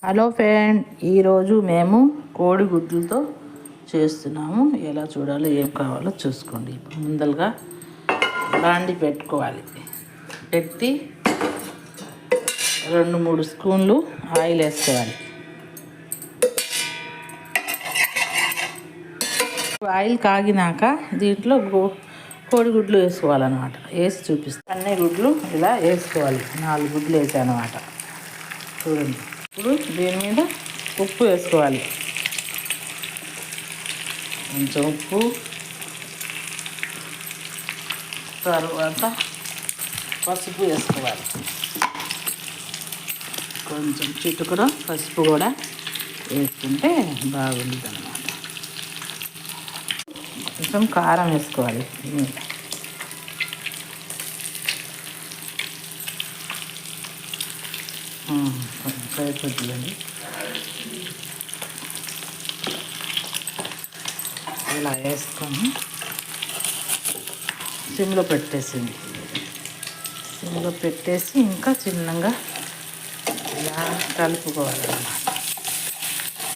Hello friend, ఈరోజు మేము కోడిగుడ్లతో చేస్తున్నాము. ఎలా చూడాలో ఏం కావాలో చూసుకోండి. ముందలుగా బాండి పెట్టుకోవాలి. పెట్టి 2-3 స్పూన్లు ఆయిల్ వేసుకోవాలి. ఆయిల్ కాగినాక దీంట్లో కోడిగుడ్లు వేసుకోవాలన్నమాట. వేసి చూపిస్తాను. అన్ని గుడ్లు ఇలా వేసుకోవాలి. 4 గుడ్లు వేసాను అన్నమాట. చూడండి. ఇప్పుడు దీని మీద ఉప్పు వేసుకోవాలి. కొంచెం ఉప్పు, తర్వాత పసుపు వేసుకోవాలి. కొంచెం చిటుకుడు పసుపు కూడా వేసుకుంటే బాగుంటుంది అన్నమాట. కొంచెం కారం వేసుకోవాలి. సరిపోతుందండి. ఇలా వేసుకొని సిమ్లో పెట్టేసింది. సిమ్లో పెట్టేసి ఇంకా చిన్నగా ఇలా కలుపుకోవాలన్నమాట.